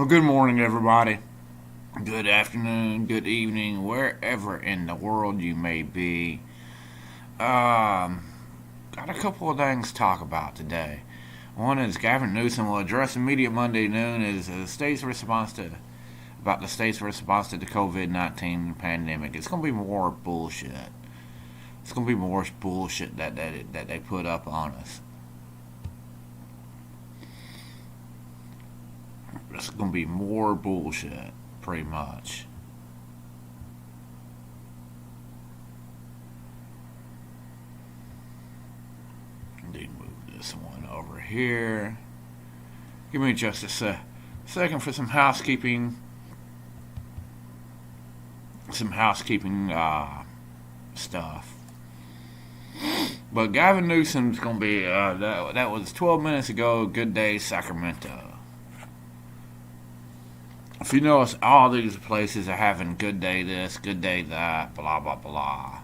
Well, good morning, everybody. Good afternoon, good evening, wherever in the world you may be. Um, got a couple of things to talk about today. One is Gavin Newsom will address the media Monday noon as the state's response to about the state's response to the COVID-19 pandemic. It's gonna be more bullshit. It's gonna be more bullshit that they put up on us. It's gonna be more bullshit, pretty much. Need to move this one over here. Give me just a second for some housekeeping. Stuff. But Gavin Newsom's gonna be that was 12 minutes ago. Good day, Sacramento. If you notice, all these places are having good day this, good day that, blah blah blah.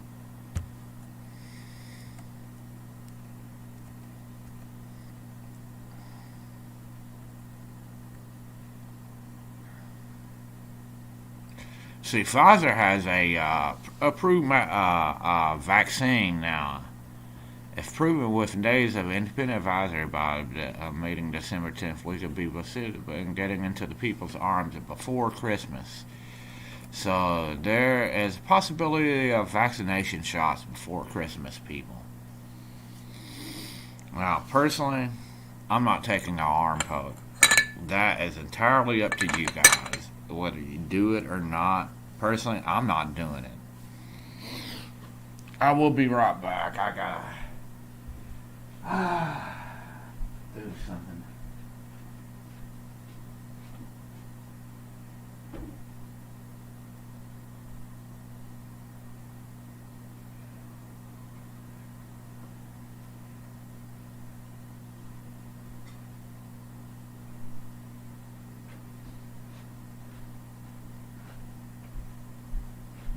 See, Pfizer has a approved vaccine now. If proven within days of independent advisory by a meeting December 10th, we could be in getting into the people's arms before Christmas. So there is a possibility of vaccination shots before Christmas, people. Now, personally, I'm not taking the arm poke. That is entirely up to you guys, whether you do it or not. Personally, I'm not doing it. I will be right back. I gotta do something.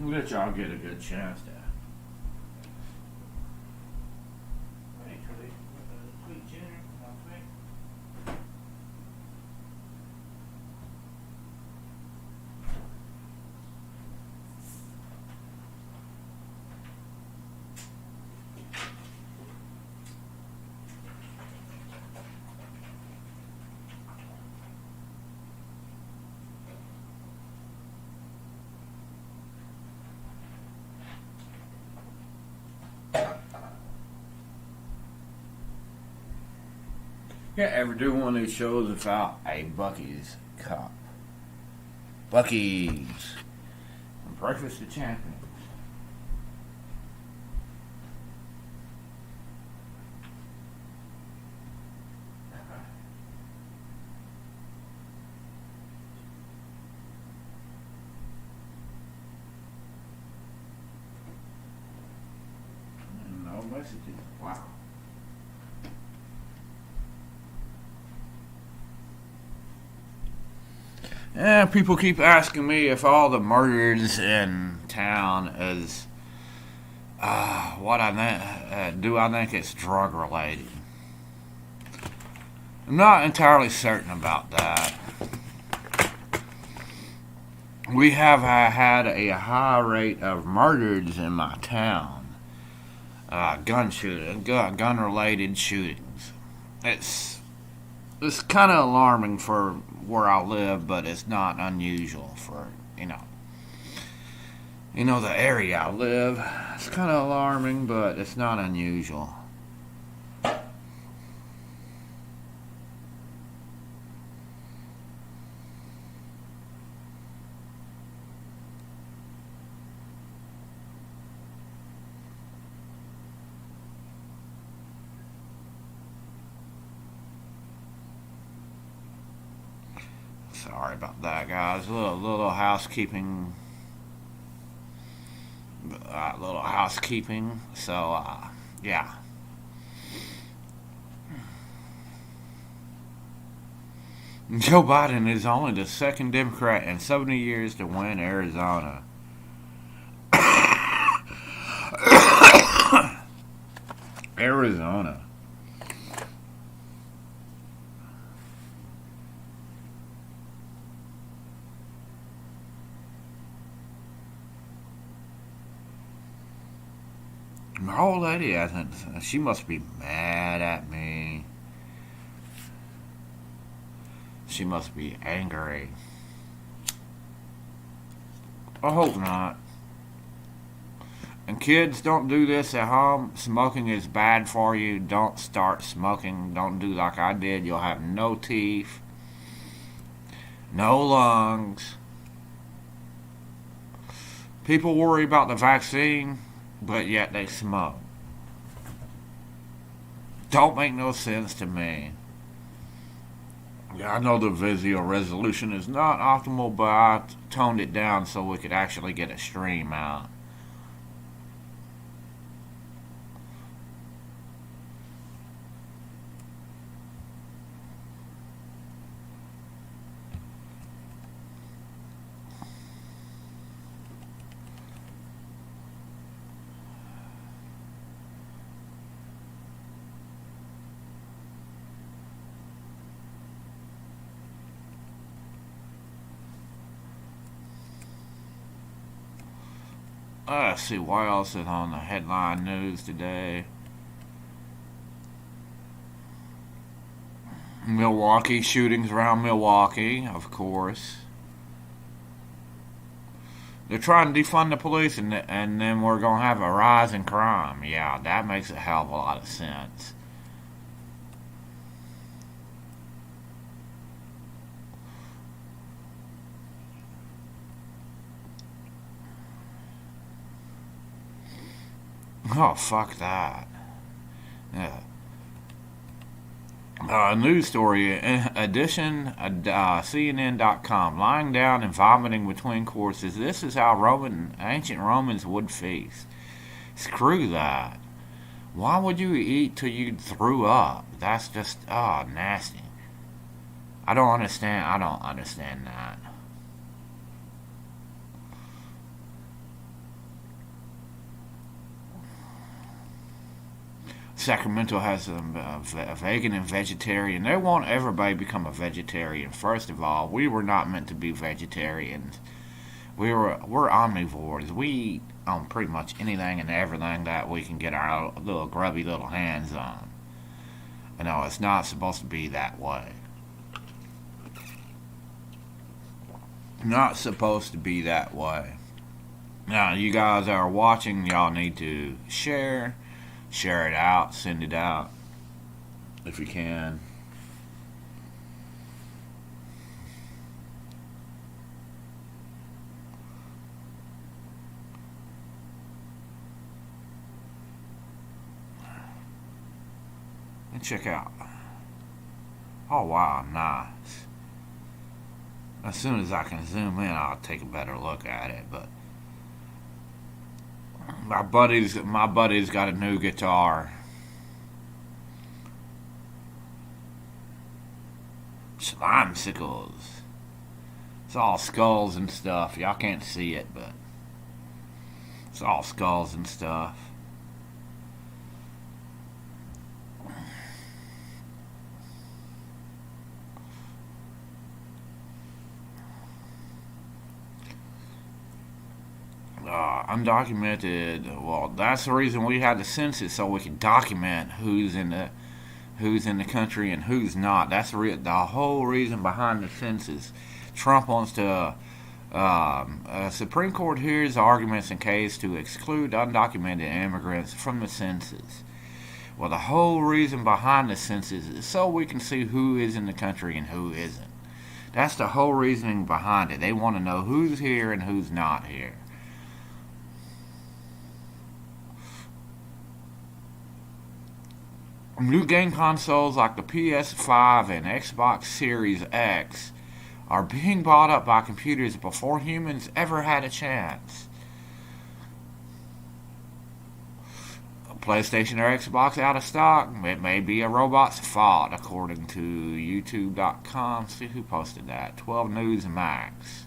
Let y'all get a good chance to. You ever do one of these shows without a Bucky's cup? Bucky's. Breakfast of Champions. No messages. Wow. Yeah, people keep asking me if all the murders in town is what I think. Do I think it's drug related? I'm not entirely certain about that. We have had a high rate of murders in my town, gun related shootings. It's kind of alarming for where I live, but it's not unusual for the area I live. It's kind of alarming, but it's not unusual. Sorry about that, guys. Little housekeeping. Little housekeeping. So, yeah. Joe Biden is only the second Democrat in 70 years to win Arizona. Arizona. My old lady hasn't. She must be mad at me. She must be angry. I hope not. And kids, don't do this at home. Smoking is bad for you. Don't start smoking. Don't do like I did. You'll have no teeth, no lungs. People worry about the vaccine, but yet they smoke. Don't make no sense to me. Yeah, I know the video resolution is not optimal, but I toned it down so we could actually get a stream out. Let's see what else is on the headline news today. Milwaukee shootings around Milwaukee, of course. They're trying to defund the police, and then we're going to have a rise in crime. Yeah, that makes a hell of a lot of sense. Oh, fuck that. Yeah. News story, edition, CNN.com. Lying down and vomiting between courses. This is how ancient Romans would feast. Screw that. Why would you eat till you threw up? That's just, nasty. I don't understand that. Sacramento has a vegan and vegetarian. They want everybody to become a vegetarian. First of all, we were not meant to be vegetarians. We're omnivores. We eat on pretty much anything and everything that we can get our little grubby little hands on. You know, it's not supposed to be that way. Not supposed to be that way. Now, you guys that are watching, y'all need to share it out, send it out if you can. And check out. Oh wow, nice. As soon as I can zoom in, I'll take a better look at it, but my buddy's got a new guitar. Slimesicles. It's all skulls and stuff. Y'all can't see it, but it's all skulls and stuff. Undocumented. Well, that's the reason we had the census, so we can document who's in the country and who's not. That's the whole reason behind the census. Trump wants to. Supreme Court hears arguments in case to exclude undocumented immigrants from the census. Well, the whole reason behind the census is so we can see who is in the country and who isn't. That's the whole reasoning behind it. They want to know who's here and who's not here. New game consoles like the PS5 and Xbox Series X are being bought up by computers before humans ever had a chance. PlayStation or Xbox out of stock? It may be a robot's fault, according to YouTube.com. See who posted that. 12 News Max.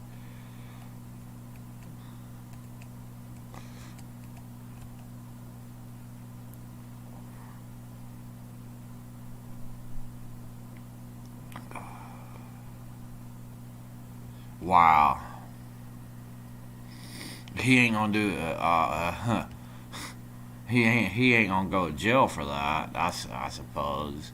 Wow. He ain't gonna do He ain't gonna go to jail for that. I suppose.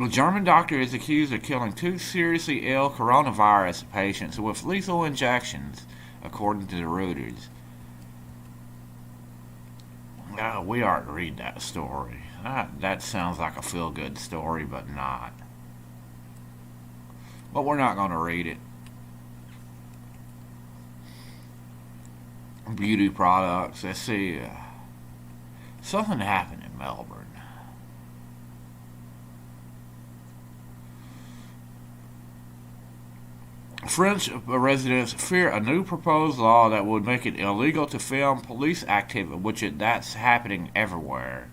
A German doctor is accused of killing two seriously ill coronavirus patients with lethal injections, according to the Reuters. We ought to read that story. That sounds like a feel good story, but not. But we're not going to read it. Beauty products. Let's see. Something happened in Melbourne. French residents fear a new proposed law that would make it illegal to film police activity, that's happening everywhere.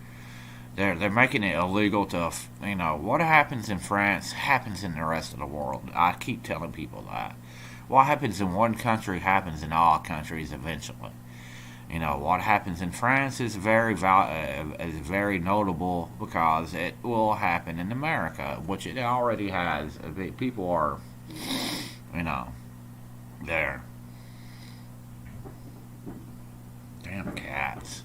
They're making it illegal to, what happens in France happens in the rest of the world. I keep telling people that. What happens in one country happens in all countries eventually. What happens in France is very notable because it will happen in America, which it already has. People are, you know, there. Damn cats.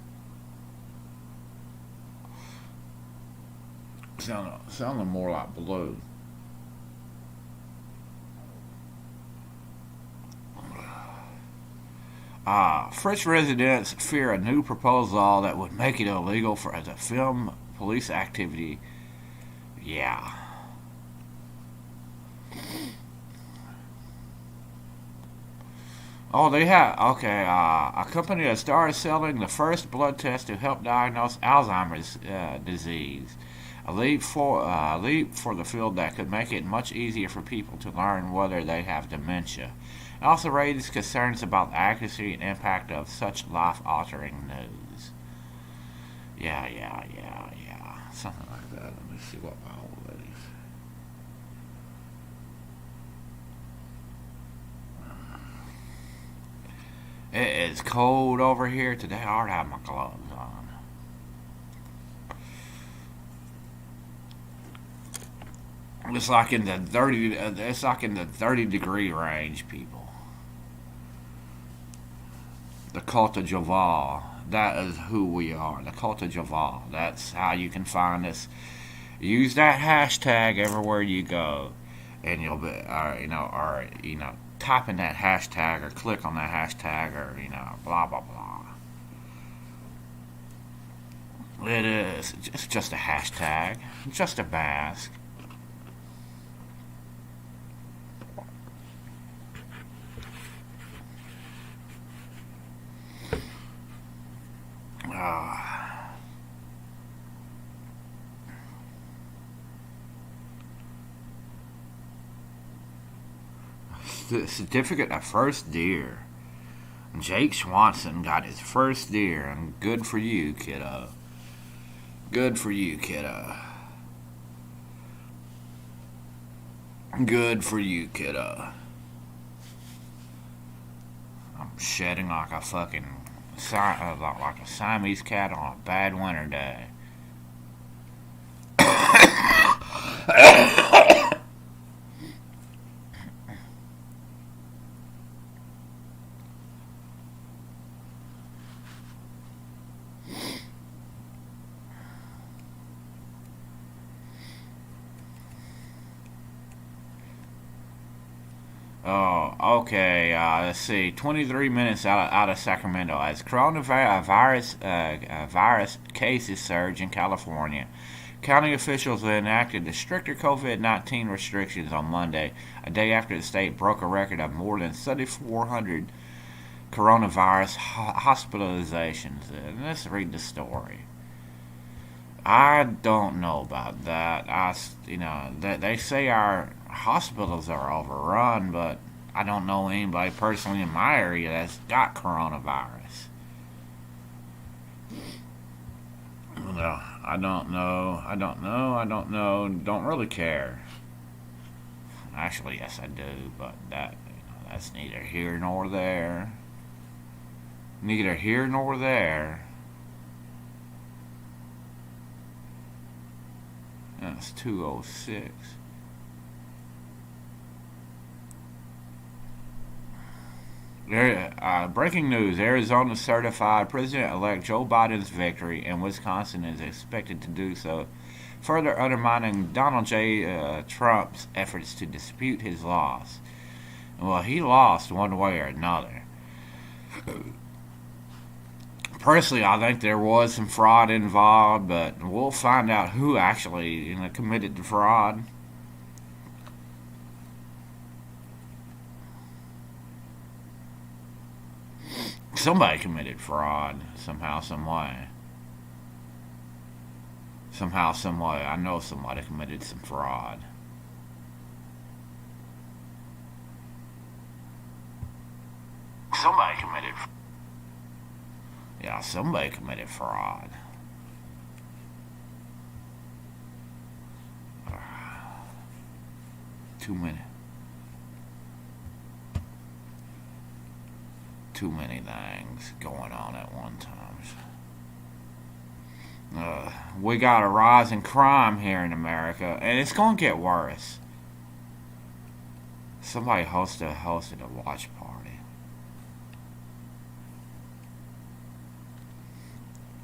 Sounding more like blue. French residents fear a new proposed law that would make it illegal for to film police activity. Yeah. Oh, they have. Okay, a company that started selling the first blood test to help diagnose Alzheimer's disease. A leap for the field that could make it much easier for people to learn whether they have dementia. It also raises concerns about the accuracy and impact of such life-altering news. Yeah. Something like that. Let me see what my old lady's. It is cold over here today. I already have my gloves on. It's like in the 30. It's like in the 30-degree range, people. The cult of Joval. That is who we are. The cult of Joval. That's how you can find us. Use that hashtag everywhere you go, and you'll be, type in that hashtag or click on that hashtag or blah blah blah. It is. It's just a hashtag. Just a mask. Uh, Certificate of first deer. Jake Swanson got his first deer, and good for you, kiddo. Good for you, kiddo. Good for you, kiddo. I'm shedding like a fucking like a Siamese cat on a bad winter day. Oh, okay. Let's see. 23 minutes out of Sacramento as coronavirus virus cases surge in California. County officials enacted the stricter COVID-19 restrictions on Monday, a day after the state broke a record of more than 7,400 coronavirus hospitalizations. Let's read the story. I don't know about that. They say our hospitals are overrun, but I don't know anybody personally in my area that's got coronavirus. No, I don't know. Don't really care. Actually, yes, I do, but that's neither here nor there. Neither here nor there. That's 206. Breaking news: Arizona certified President-elect Joe Biden's victory, and Wisconsin is expected to do so, further undermining Donald J. Trump's efforts to dispute his loss. Well, he lost one way or another. Personally, I think there was some fraud involved, but we'll find out who actually committed the fraud. Somebody committed fraud somehow, some way. Somehow, some way. I know somebody committed some fraud. Somebody committed. Yeah, somebody committed fraud. 2 minutes. Too many things going on at one time. We got a rise in crime here in America, and it's going to get worse. Somebody hosted a watch party.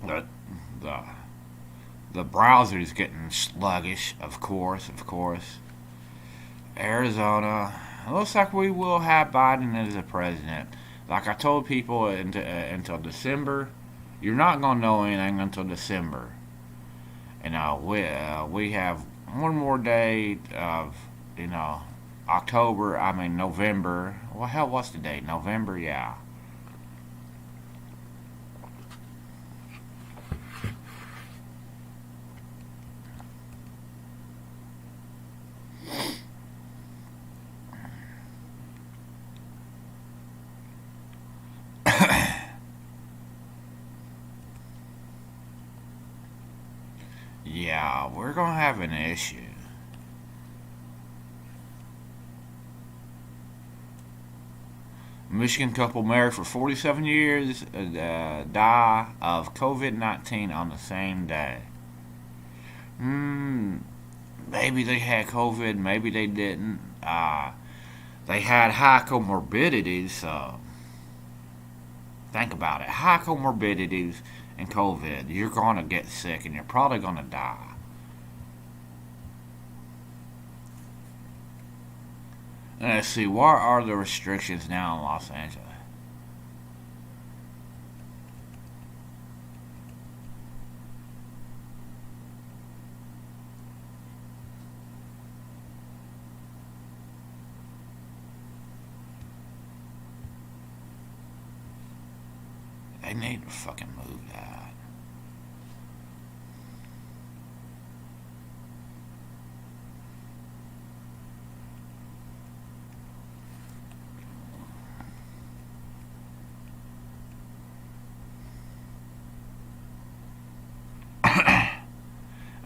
The the the browser's getting sluggish, of course, of course. Arizona. It looks like we will have Biden as a president. Like I told people until December, you're not gonna know anything until December. And we have one more day of you know October. I mean November. Well, hell, what's the date? November, yeah. Yeah, we're gonna have an issue. Michigan couple married for 47 years die of COVID-19 on the same day. Hmm, maybe they had COVID, maybe they didn't. They had high comorbidities, so think about it. High comorbidities and COVID, you're gonna get sick and you're probably gonna die. Let's see, what are the restrictions now in Los Angeles? They need to fucking move that.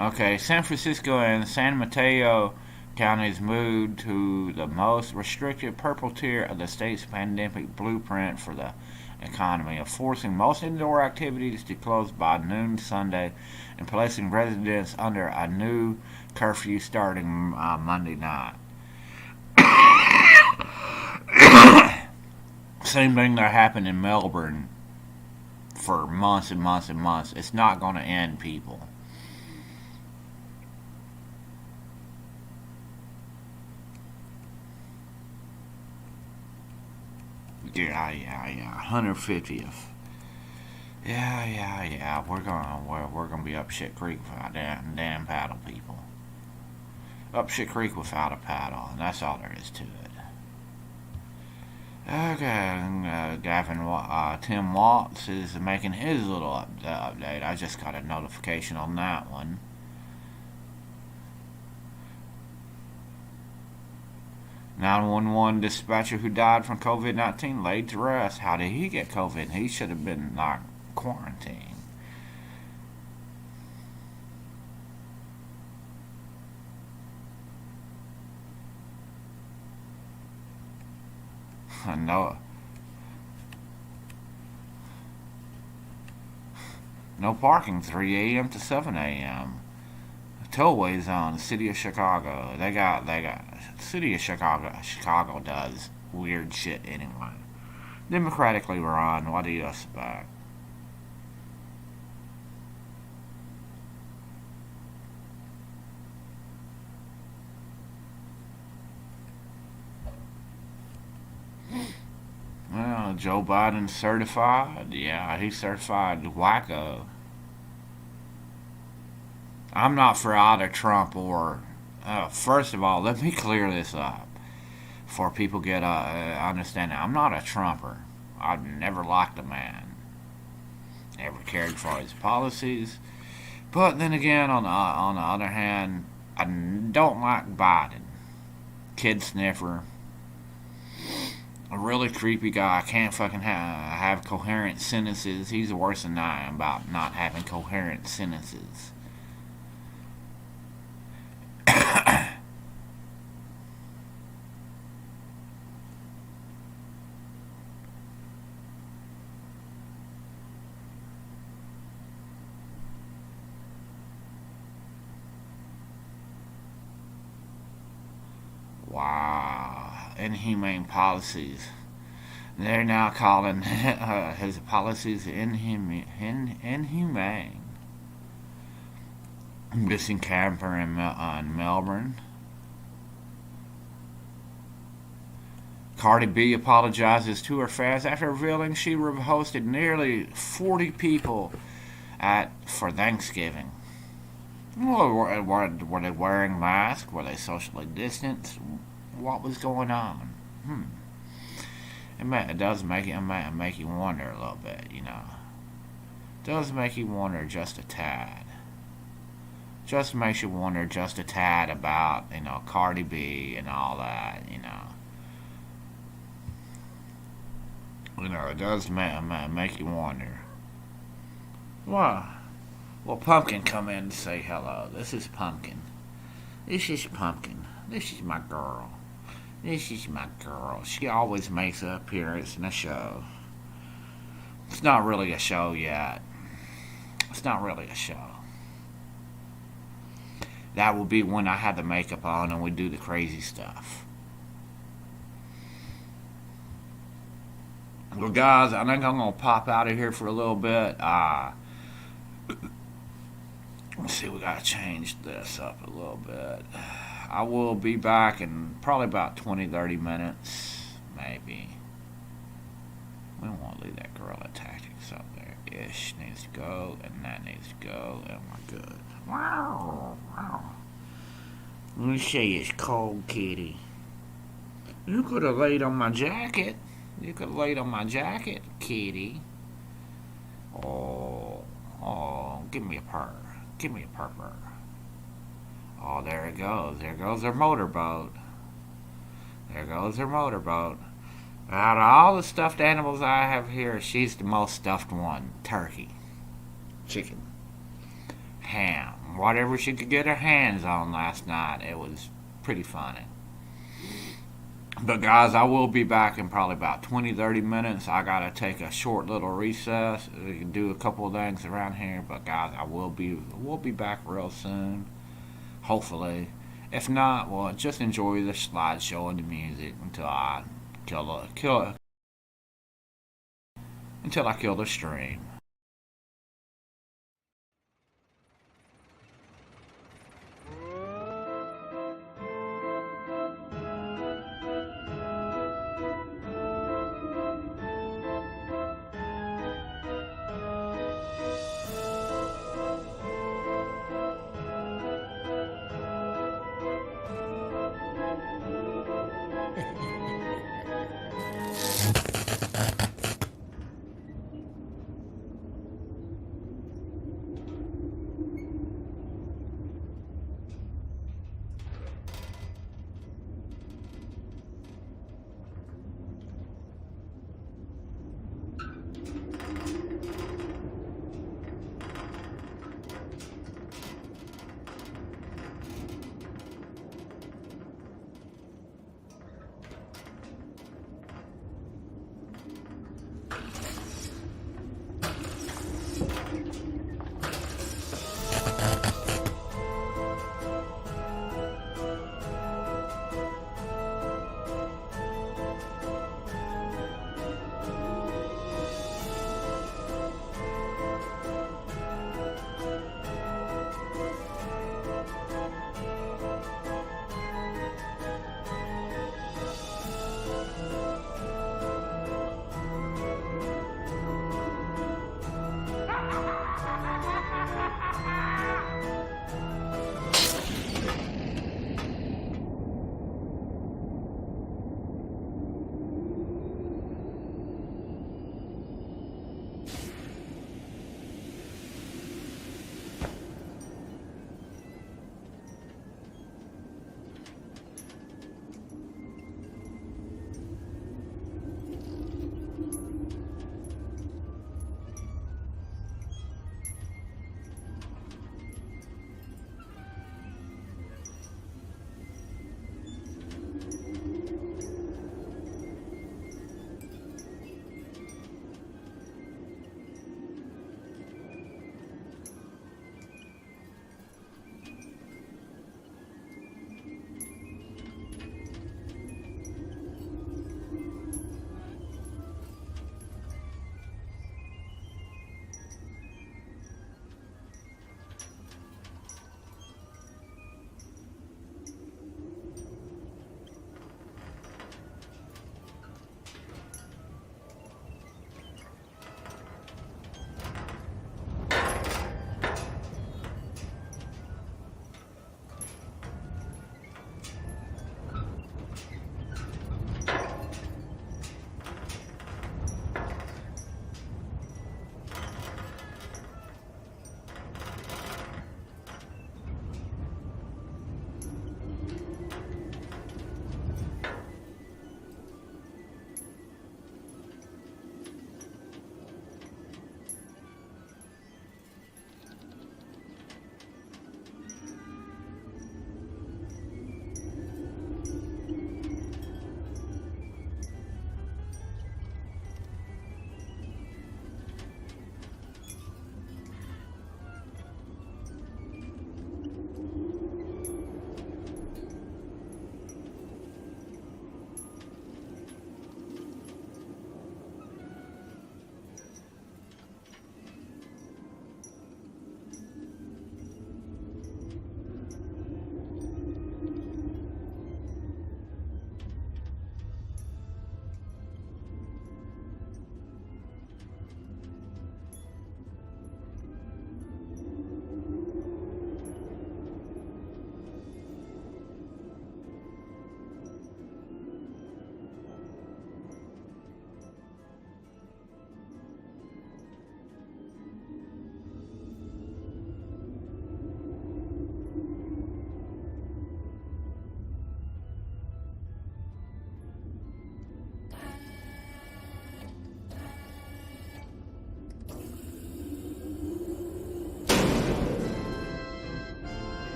Okay, San Francisco and San Mateo counties moved to the most restricted purple tier of the state's pandemic blueprint for the economy, of forcing most indoor activities to close by noon Sunday and placing residents under a new curfew starting Monday night. Same thing that happened in Melbourne for months and months and months. It's not going to end, people. Yeah. 150th. Yeah. We're gonna be up shit creek without damn paddle, people. Up shit creek without a paddle, and that's all there is to it. Okay, Tim Watts is making his little update. I just got a notification on that one. 911 dispatcher who died from COVID-19 laid to rest. How did he get COVID? He should have been like quarantined. No, no parking 3 a.m. to 7 a.m. Tollway zone, the city of Chicago. They got city of Chicago. Chicago does weird shit anyway. Democratically run. What do you expect? Well, Joe Biden certified. Yeah, he's certified wacko. I'm not for either Trump or. First of all, let me clear this up before people get understanding. I'm not a Trumper. I've never liked the man. Never cared for his policies. But then again, on the other hand, I don't like Biden. Kid sniffer. A really creepy guy. I can't fucking have coherent sentences. He's worse than I am about not having coherent sentences. Wow. Inhumane policies. They're now calling his policies inhumane. Missing camper in Melbourne. Cardi B apologizes to her fans after revealing she hosted nearly 40 people for Thanksgiving. Were they wearing masks? Were they socially distanced? What was going on? It does make you wonder a little bit, you know. It does make you wonder just a tad. Just makes you wonder just a tad about, Cardi B and all that, It does make you wonder. Well, Pumpkin come in to say hello. This is Pumpkin. This is Pumpkin. This is my girl. This is my girl. She always makes an appearance in a show. It's not really a show yet. It's not really a show. That will be when I have the makeup on and we do the crazy stuff. Well, guys, I think I'm going to pop out of here for a little bit. Let's see, we got to change this up a little bit. I will be back in probably about 20-30 minutes, maybe. We don't want to leave that guerrilla tactics up there. Ish needs to go, and that needs to go, and we're good. Wow. Let me show you it's cold, kitty. You could have laid on my jacket. Kitty. Oh, give me a purr. Give me a purr. Oh, there it goes. There goes their motorboat. Out of all the stuffed animals I have here, she's the most stuffed one. Turkey. Chicken. Ham. Whatever she could get her hands on last night. It was pretty funny. But guys, I will be back in probably about 20-30 minutes. I gotta take a short little recess. We can do a couple of things around here. But guys, we'll be back real soon. Hopefully. If not, well, just enjoy the slideshow and the music until I kill the stream.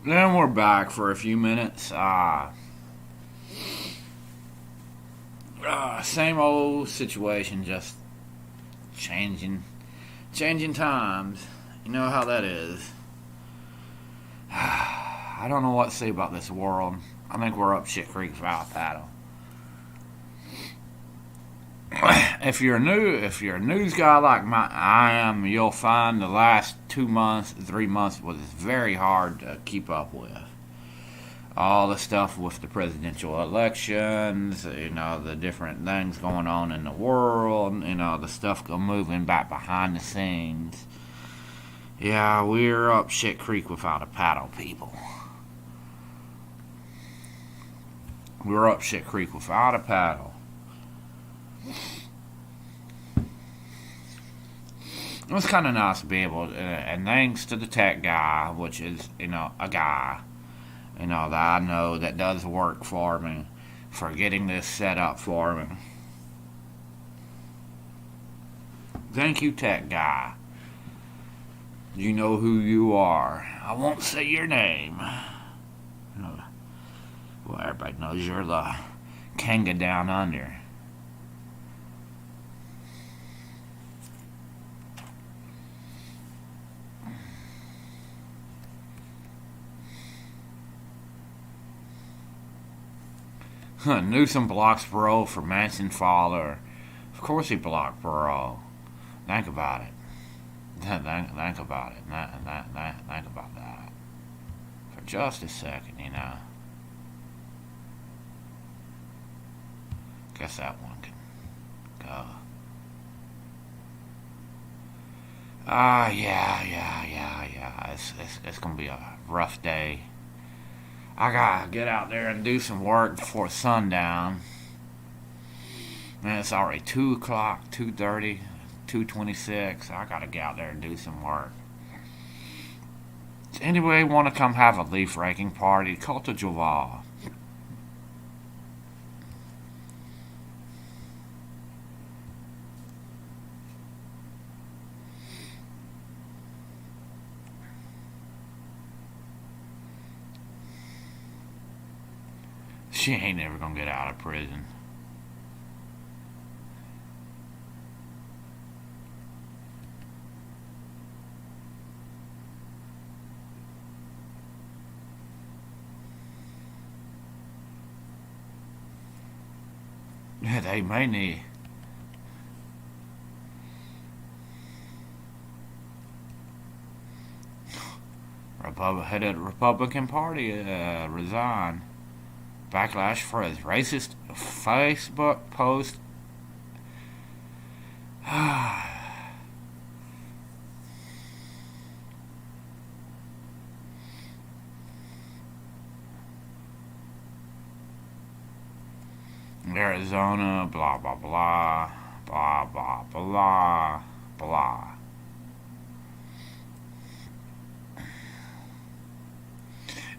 Then we're back for a few minutes. Same old situation, just changing, changing times. You know how that is. I don't know what to say about this world. I think we're up shit creek without a paddle. If you're a news guy like I am, you'll find the last 2 months, 3 months was very hard to keep up with. All the stuff with the presidential elections, the different things going on in the world, the stuff moving back behind the scenes. Yeah, we're up shit creek without a paddle, people. We're up shit creek without a paddle. It was kind of nice to be able to, and thanks to the tech guy, which is, a guy, that I know that does work for me, for getting this set up for me. Thank you, tech guy. You know who you are. I won't say your name. Well, everybody knows you're the Kanga down under. Newsom blocks parole for Manson father. Of course he blocked parole. Think about it. Think about it. Think about that. For just a second, Guess that one can go. Yeah. It's gonna be a rough day. I gotta get out there and do some work before sundown. Man, it's already 2 o'clock, 2:30, 2:26. I gotta get out there and do some work. Does anybody want to come have a leaf raking party? Call to Joval. She ain't never gonna get out of prison. Yeah, they may need. Headed Republican Party resign. Backlash for his racist Facebook post. Arizona, blah, blah, blah, blah, blah, blah, blah.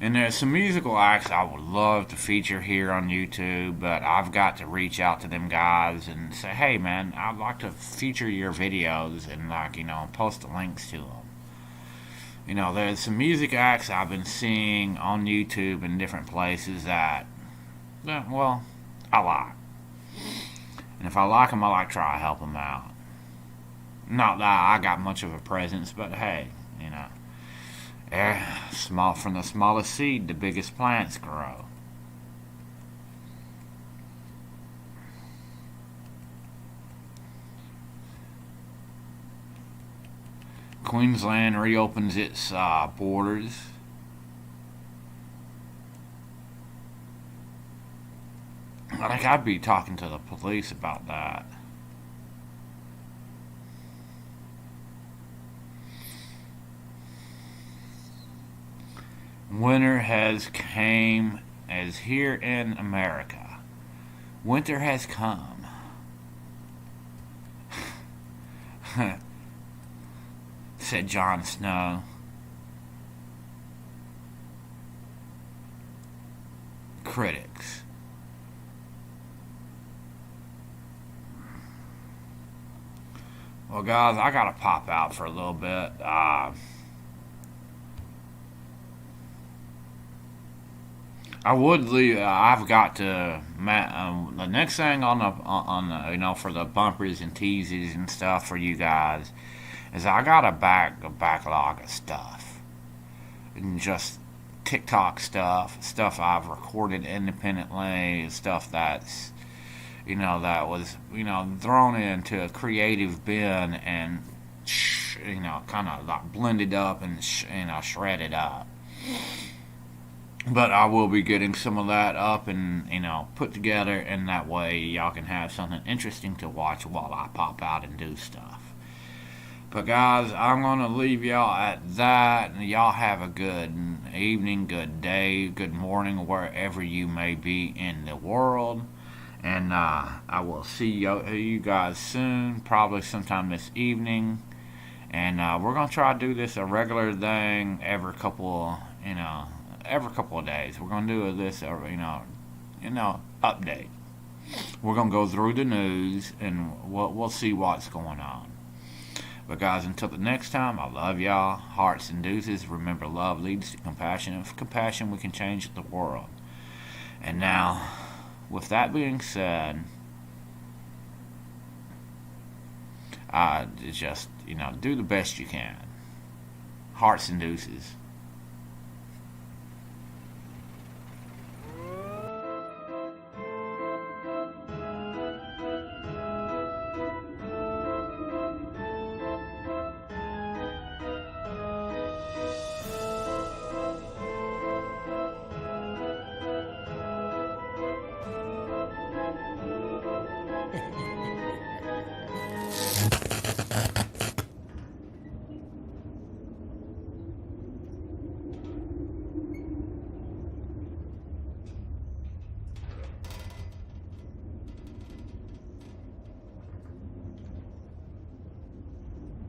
And there's some musical acts I would love to feature here on YouTube, but I've got to reach out to them guys and say, hey man, I'd like to feature your videos and post the links to them. There's some music acts I've been seeing on YouTube in different places that, well, I like. And if I like them, I like to try to help them out. Not that I got much of a presence, but hey, small from the smallest seed, the biggest plants grow. Queensland reopens its borders. I think I'd be talking to the police about that. Winter has came as here in America. Winter has come. Said Jon Snow. Critics. Well, guys, I gotta pop out for a little bit. I would leave. I've got to. The next thing on the for the bumpers and teases and stuff for you guys is I got a backlog of stuff and just TikTok stuff I've recorded independently, stuff that's that was thrown into a creative bin and kind of like blended up and shredded up. But I will be getting some of that up and put together, and that way y'all can have something interesting to watch while I pop out and do stuff. But guys, I'm gonna leave y'all at that. Y'all have a good evening, good day, good morning, wherever you may be in the world. And I will see you guys soon, probably sometime this evening. And we're gonna try to do this a regular thing every couple of days. We're gonna do this, update. We're gonna go through the news and we'll see what's going on. But guys, until the next time, I love y'all. Hearts and deuces. Remember, love leads to compassion. And with compassion, we can change the world. And now, with that being said, just do the best you can. Hearts and deuces.